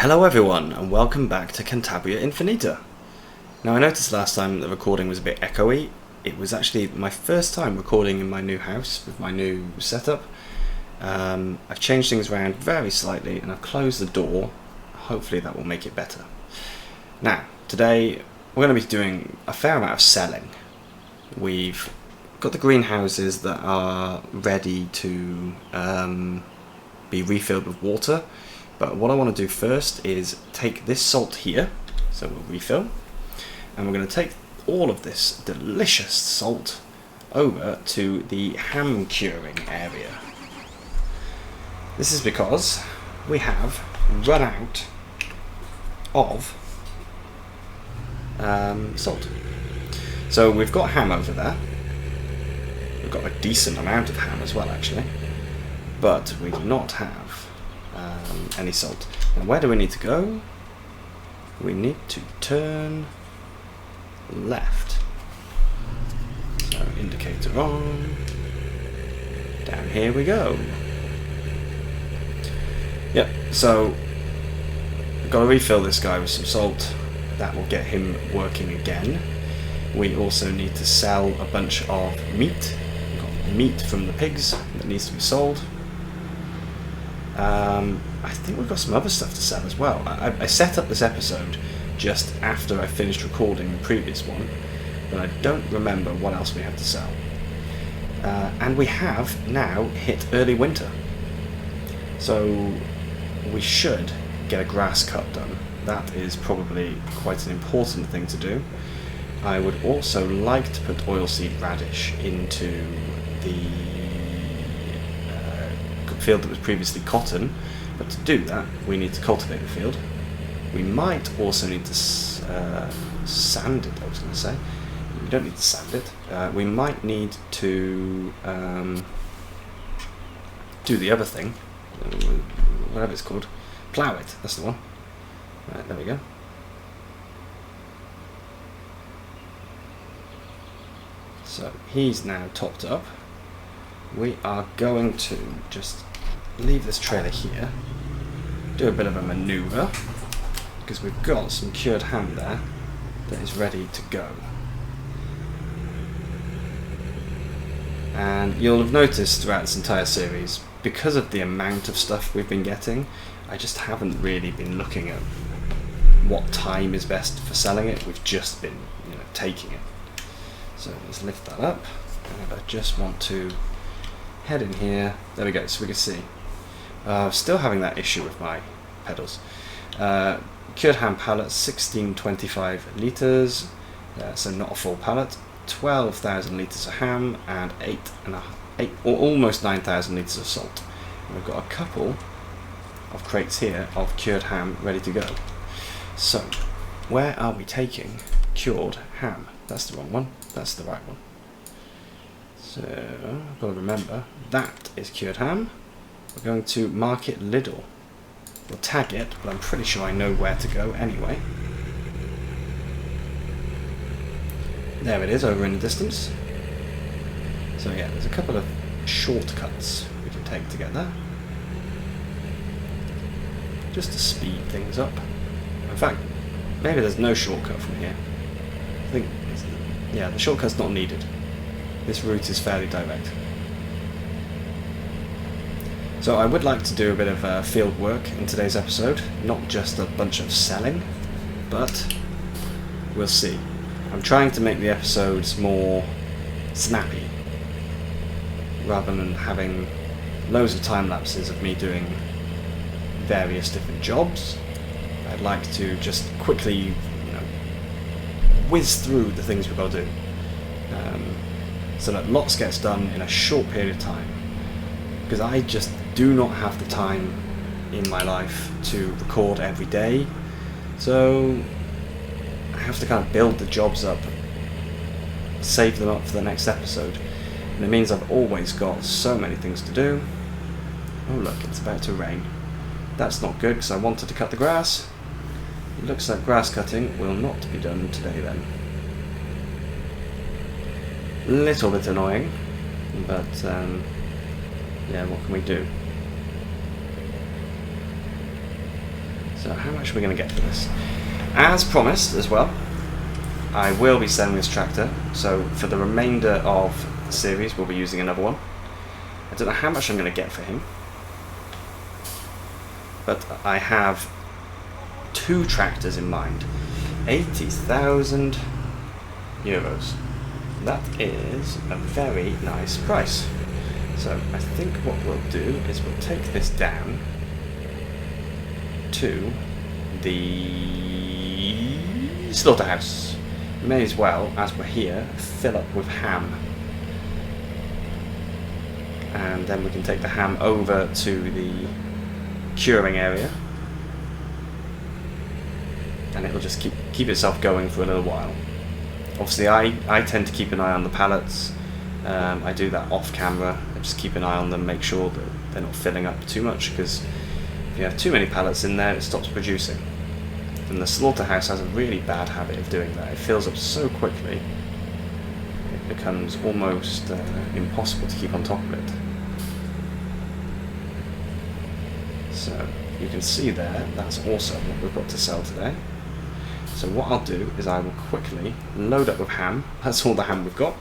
Hello everyone and welcome back to Cantabria Infinita. Now I noticed last time the recording was a bit echoey. It was actually my first time recording in my new house with my new setup. I've changed things around very slightly and I've closed the door. Hopefully that will make it better. Now today we're going to be doing a fair amount of selling. We've got the greenhouses that are ready to be refilled with water. But what I want to do first is take this salt here, so we'll refill, and we're going to take all of this delicious salt over to the ham curing area. This is because we have run out of salt. So we've got ham over there. We've got a decent amount of ham as well actually, but we do not have any salt. And where do we need to go? We need to turn left. So indicator on. Down here we go. Yep, so we've got to refill this guy with some salt. That will get him working again. We also need to sell a bunch of meat. We've got meat from the pigs that needs to be sold. I think we've got some other stuff to sell as well. I set up this episode just after I finished recording the previous one, but I don't remember what else we have to sell. And we have now hit early winter, so we should get a grass cut done. That is probably quite an important thing to do. I would also like to put oilseed radish into the field that was previously cotton, but to do that we need to cultivate the field. We might also need to sand it, I was going to say. We don't need to sand it. We might need to do the other thing, whatever it's called, plough it, that's the one. Right, there we go. So he's now topped up. We are going to just leave this trailer here, do a bit of a manoeuvre, because we've got some cured ham there that is ready to go. And you'll have noticed throughout this entire series, because of the amount of stuff we've been getting, I just haven't really been looking at what time is best for selling it. We've just been, taking it. So let's lift that up, and I just want to head in here. There we go, so we can see. Still having that issue with my pedals. Cured ham pallet, 1625 litres, so not a full pallet. 12,000 litres of ham and almost 9,000 litres of salt. And we've got a couple of crates here of cured ham ready to go. So, where are we taking cured ham? That's the wrong one. That's the right one. So, I've got to remember, that is cured ham. We're going to Market Lidl. We'll tag it, but I'm pretty sure I know where to go anyway. There it is, over in the distance. So yeah, there's a couple of shortcuts we can take to get there. Just to speed things up. In fact, maybe there's no shortcut from here. I think, yeah, the shortcut's not needed. This route is fairly direct. So I would like to do a bit of field work in today's episode, not just a bunch of selling, but we'll see. I'm trying to make the episodes more snappy, rather than having loads of time lapses of me doing various different jobs. I'd like to just quickly, whiz through the things we've got to do. So that lots gets done in a short period of time, because I just do not have the time in my life to record every day, so I have to kind of build the jobs up, save them up for the next episode, and it means I've always got so many things to do. Oh look, it's about to rain. That's not good, because I wanted to cut the grass. It looks like grass cutting will not be done today then. Little bit annoying, but yeah, what can we do? So So how much are we going to get for this? As promised as well, I will be selling this tractor, so for the remainder of the series we'll be using another one. I don't know how much I'm going to get for him, but I have 2 tractors in mind. 80,000 euros. That is a very nice price. So I think what we'll do is we'll take this down to the slaughterhouse. We may as well, as we're here, fill up with ham. And then we can take the ham over to the curing area. And it'll just keep itself going for a little while. Obviously I tend to keep an eye on the pallets. I do that off camera. I just keep an eye on them, make sure that they're not filling up too much, because if you have too many pallets in there, it stops producing. And the slaughterhouse has a really bad habit of doing that. It fills up so quickly, it becomes almost impossible to keep on top of it. So you can see there, that's also what we've got to sell today. So what I'll do is I will quickly load up with ham. That's all the ham we've got.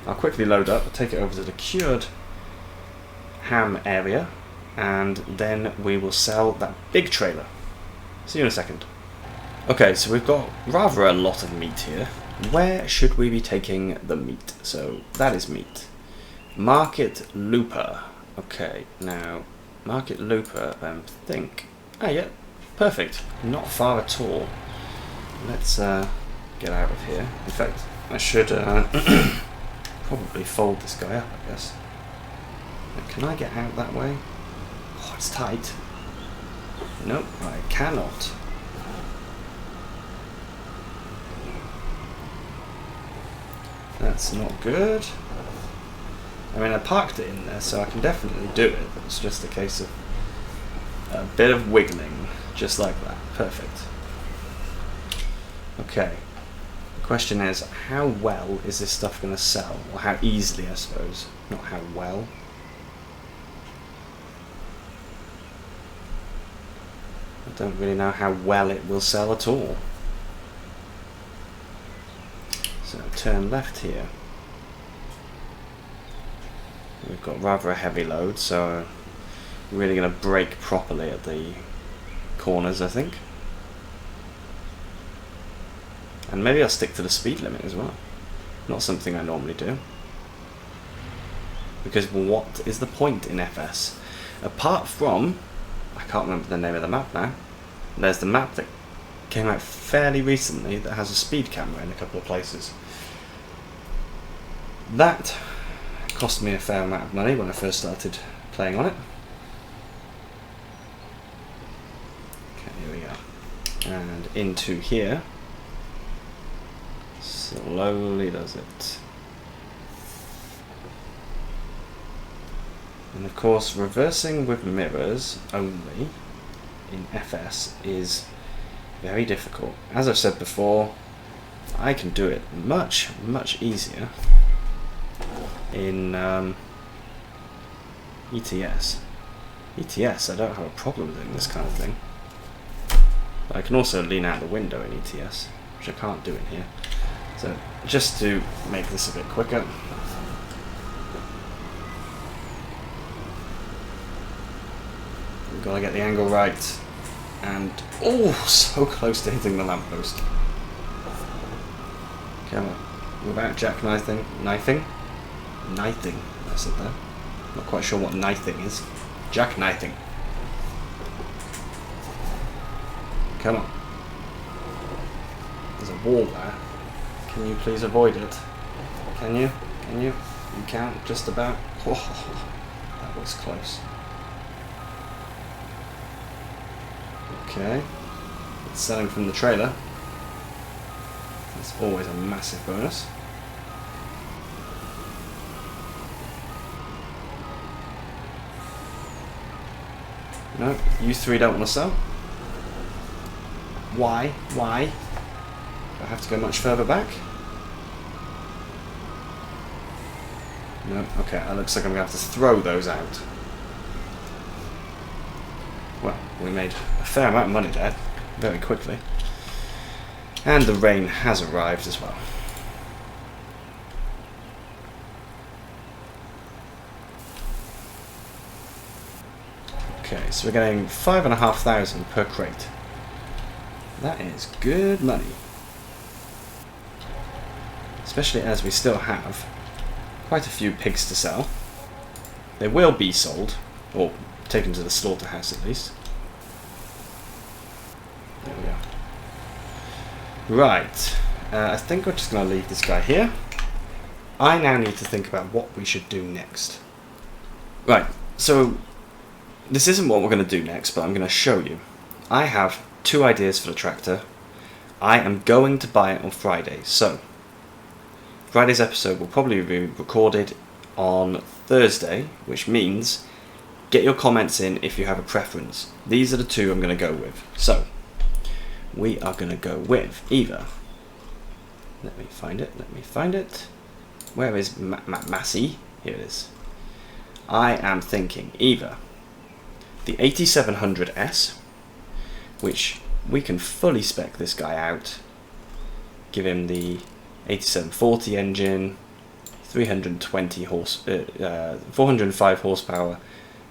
I'll quickly load up, take it over to the cured ham area, and then we will sell that big trailer. See you in a second. Okay, so we've got rather a lot of meat here. Where should we be taking the meat? So that is meat. Market Looper. Okay, now Market Looper, I think. Ah, yeah, perfect. Not far at all. Let's get out of here. In fact, I should probably fold this guy up, I guess. Now, can I get out that way? Oh, it's tight. Nope, I cannot. That's not good. I mean, I parked it in there, so I can definitely do it. It's just a case of a bit of wiggling, just like that. Perfect. Okay. The question is, how well is this stuff going to sell? Or how easily, I suppose. Not how well. I don't really know how well it will sell at all. So turn left here. We've got rather a heavy load, so we're really going to brake properly at the corners, I think. And maybe I'll stick to the speed limit as well. Not something I normally do. Because what is the point in FS? Apart from, I can't remember the name of the map now. There's the map that came out fairly recently that has a speed camera in a couple of places. That cost me a fair amount of money when I first started playing on it. Okay, here we go. And into here. Slowly does it. And of course, reversing with mirrors only in FS is very difficult. As I've said before, I can do it much easier in ETS. ETS, I don't have a problem doing this kind of thing. But I can also lean out the window in ETS, which I can't do in here. So just to make this a bit quicker, we've got to get the angle right, and oh, so close to hitting the lamppost. Come on, without jackknifing, knifing, I said that. Not quite sure what knifing is. Jackknifing. Come on. There's a wall there. Can you please avoid it? Can you? Can you? You can't, just about. Oh, that was close. Okay. It's selling from the trailer. That's always a massive bonus. No, you three don't want to sell. Why? Why? Do I have to go much further back? No, okay, it looks like I'm going to have to throw those out. Well, we made a fair amount of money there, very quickly. And the rain has arrived as well. Okay, so we're getting 5,500 per crate. That is good money. Especially as we still have quite a few pigs to sell. They will be sold, or taken to the slaughterhouse at least. There we are. Right, I think we're just going to leave this guy here. I now need to think about what we should do next. Right, so this isn't what we're going to do next, but I'm going to show you. I have 2 ideas for the tractor. I am going to buy it on Friday, so Friday's episode will probably be recorded on Thursday, which means get your comments in if you have a preference. These are the 2 I'm going to go with. So we are going to go with either, let me find it, where is Massey? Here it is. I am thinking either the 8700S, which we can fully spec this guy out, give him the 8740 engine, 405 horsepower,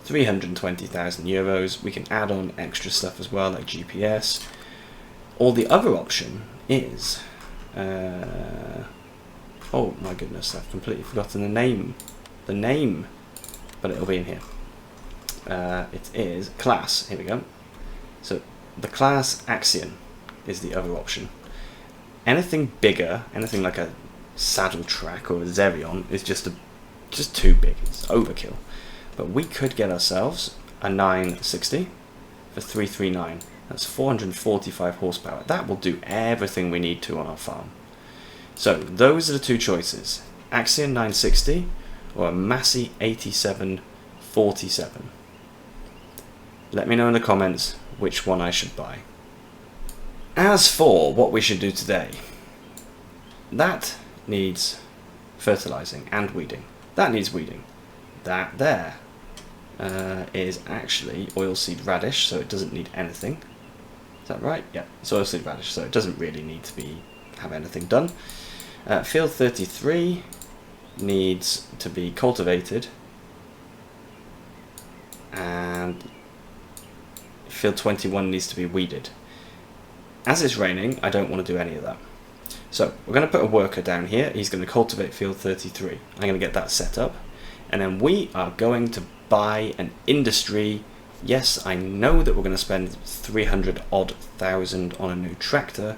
320,000 euros. We can add on extra stuff as well, like GPS. Or the other option is, oh my goodness, I've completely forgotten the name, but it'll be in here. It is Class. Here we go. So the Class Axion is the other option. Anything bigger, anything like a saddle track or a Zerion is just too big. It's overkill. But we could get ourselves a 960 for 339. That's 445 horsepower. That will do everything we need to on our farm. So those are the 2 choices: Axion 960 or a Massey 8747. Let me know in the comments which one I should buy. As for what we should do today, that needs fertilizing and weeding. That needs weeding. That there is actually oilseed radish, so it doesn't need anything. Is that right? Yeah, it's oilseed radish, so it doesn't really need to have anything done. Field 33 needs to be cultivated, and field 21 needs to be weeded. As it's raining, I don't want to do any of that. So we're going to put a worker down here. He's going to cultivate field 33. I'm going to get that set up. And then we are going to buy an industry. Yes, I know that we're going to spend 300 odd thousand on a new tractor,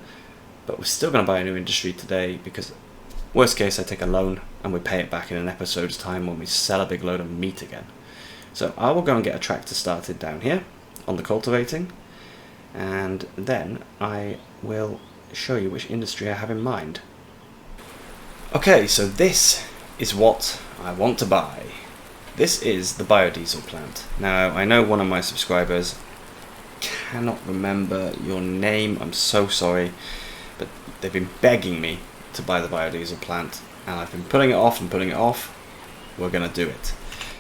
but we're still going to buy a new industry today because worst case I take a loan and we pay it back in an episode's time when we sell a big load of meat again. So I will go and get a tractor started down here on the cultivating, and then I will show you which industry I have in mind. Okay, so this is what I want to buy. This is the biodiesel plant. Now, I know one of my subscribers cannot remember your name, I'm so sorry, but they've been begging me to buy the biodiesel plant, and I've been putting it off and putting it off. We're going to do it.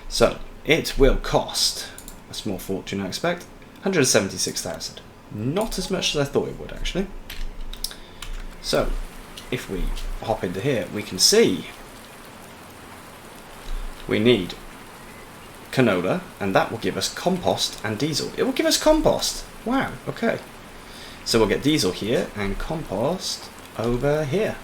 So, it will cost a small fortune, I expect, 176,000. Not as much as I thought it would, actually. So, if we hop into here, we can see we need canola, and that will give us compost and diesel. It will give us compost. Wow, okay. So we'll get diesel here and compost over here.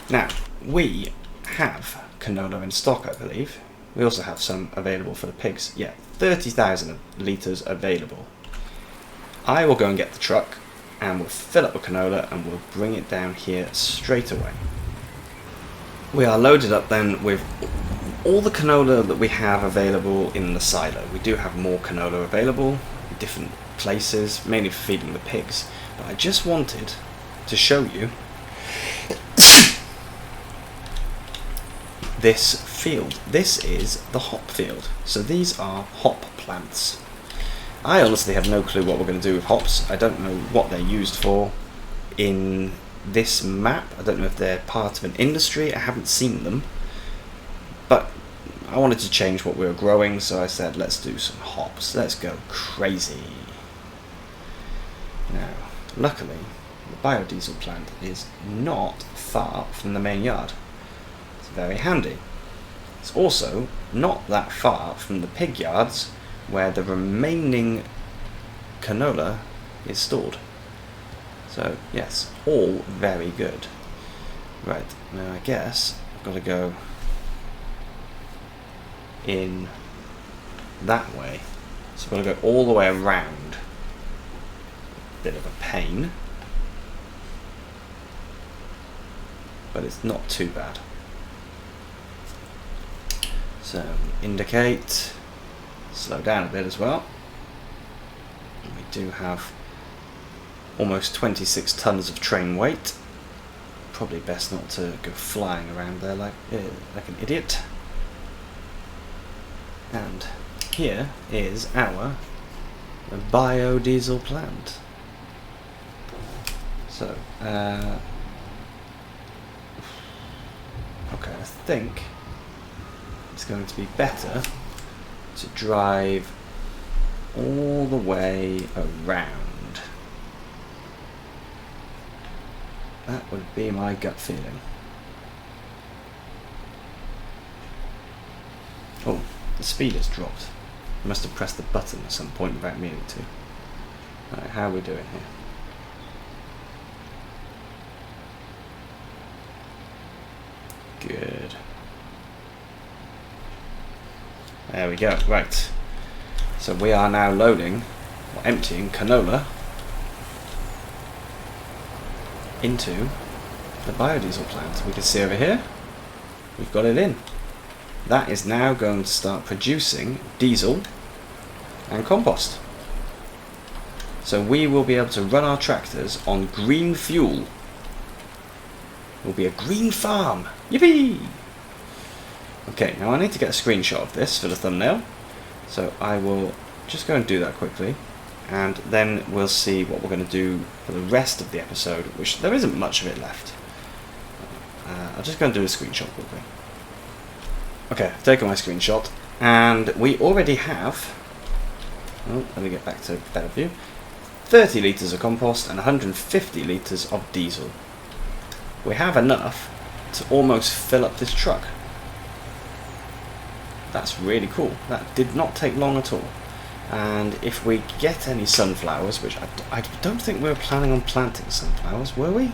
Now, we have canola in stock, I believe. We also have some available for the pigs. Yeah, 30,000 litres available. I will go and get the truck, and we'll fill up with canola, and we'll bring it down here straight away. We are loaded up then with all the canola that we have available in the silo. We do have more canola available in different places, mainly for feeding the pigs. But I just wanted to show you this field. This is the hop field. So these are hop plants. I honestly have no clue what we're going to do with hops. I don't know what they're used for in this map. I don't know if they're part of an industry. I haven't seen them. But I wanted to change what we were growing, so I said let's do some hops. Let's go crazy. Now, luckily, the biodiesel plant is not far from the main yard. It's very handy. It's also not that far from the pig yards where the remaining canola is stored. So yes, all very good. Right, now I guess I've got to go in that way. So I've got to go all the way around. Bit of a pain, but it's not too bad. So indicate, slow down a bit as well. We do have almost 26 tons of train weight. Probably best not to go flying around there like an idiot. And here is our biodiesel plant. So, okay, I think it's going to be better to drive all the way around. That would be my gut feeling. Oh, the speed has dropped. I must have pressed the button at some point without meaning to. Right, how are we doing here? Good. There we go. Right. So we are now loading, or emptying canola into the biodiesel plant. We can see over here, we've got it in. That is now going to start producing diesel and compost. So we will be able to run our tractors on green fuel. It will be a green farm. Yippee! Okay, now I need to get a screenshot of this for the thumbnail. So I will just go and do that quickly. And then we'll see what we're going to do for the rest of the episode, which there isn't much of it left. I'll just go and do a screenshot quickly. Okay, I've taken my screenshot, and we already have, oh, let me get back to better view, 30 litres of compost and 150 litres of diesel. We have enough to almost fill up this truck. That's really cool. That did not take long at all. And if we get any sunflowers, which I don't think we were planning on planting sunflowers, were we?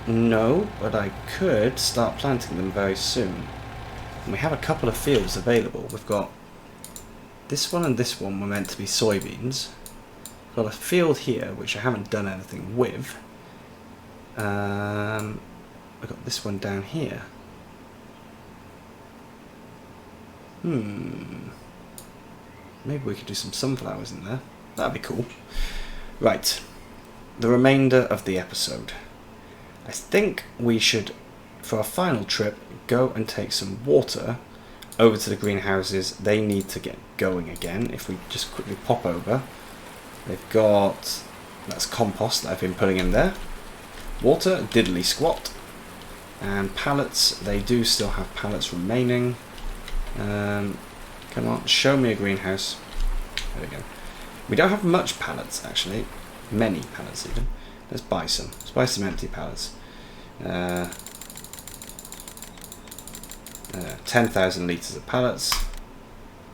No, but I could start planting them very soon. And we have a couple of fields available. We've got this one and this one were meant to be soybeans. We've got a field here which I haven't done anything with. I've got this one down here. Maybe we could do some sunflowers in there. That'd be cool. Right. The remainder of the episode. I think we should, for our final trip, go and take some water over to the greenhouses. They need to get going again. If we just quickly pop over. They've got, that's compost that I've been putting in there. Water, diddly squat. And pallets, they do still have pallets remaining. Come on, show me a greenhouse. There we go. We don't have much pallets, actually. Many pallets, even. Let's buy some. Let's buy some empty pallets. 10,000 litres of pallets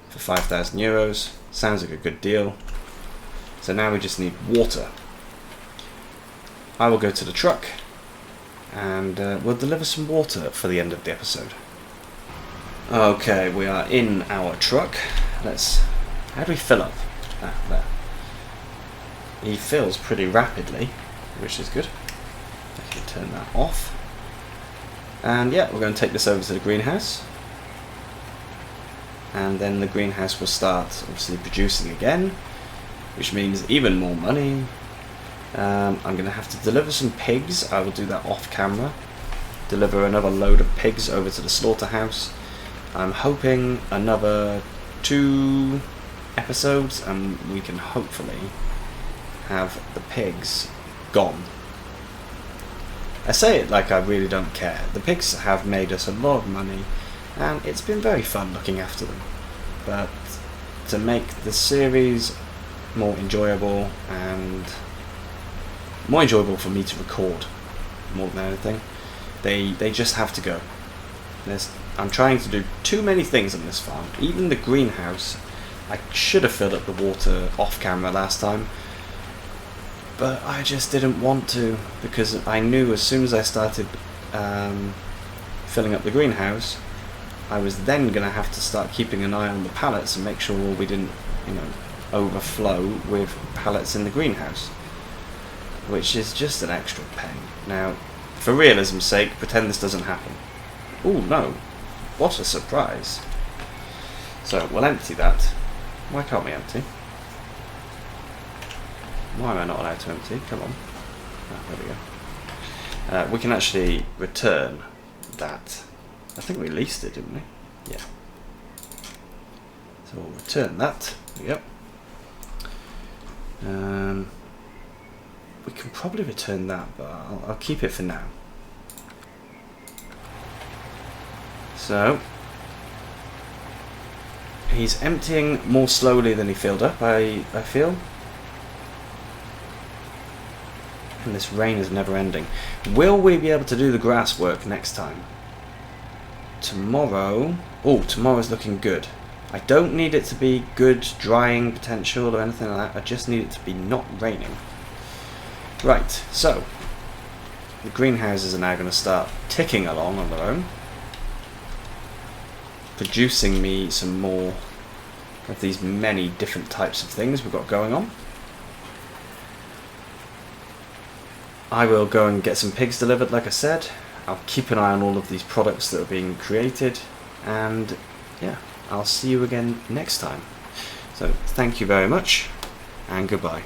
for 5,000 euros. Sounds like a good deal. So now we just need water. I will go to the truck and we'll deliver some water for the end of the episode. Okay, we are in our truck. How do we fill up? There. He fills pretty rapidly, which is good. I can turn that off. And yeah, we're going to take this over to the greenhouse. And then the greenhouse will start obviously producing again, which means even more money. I'm going to have to deliver some pigs. I will do that off camera. Deliver another load of pigs over to the slaughterhouse. I'm hoping another 2 episodes and we can hopefully have the pigs gone. I say it like I really don't care. The pigs have made us a lot of money and it's been very fun looking after them. But to make the series more enjoyable, and more enjoyable for me to record more than anything. They just have to go. I'm trying to do too many things on this farm. Even the greenhouse, I should have filled up the water off camera last time, but I just didn't want to, because I knew as soon as I started filling up the greenhouse, I was then going to have to start keeping an eye on the pallets and make sure we didn't, overflow with pallets in the greenhouse, which is just an extra pain. Now, for realism's sake, pretend this doesn't happen. Oh no, what a surprise. So we'll empty that. Why can't we empty? Why am I not allowed to empty? Come on. Oh, there we go. We can actually return that. I think we leased it, didn't we? Yeah. So we'll return that. Yep. We can probably return that, but I'll keep it for now. So he's emptying more slowly than he filled up, I feel. And this rain is never ending. Will we be able to do the grass work next time? Tomorrow... Oh, tomorrow's looking good. I don't need it to be good drying potential or anything like that. I just need it to be not raining. Right, so the greenhouses are now going to start ticking along on their own, producing me some more of these many different types of things we've got going on. I will go and get some pigs delivered, like I said. I'll keep an eye on all of these products that are being created, and yeah, I'll see you again next time. So thank you very much, and goodbye.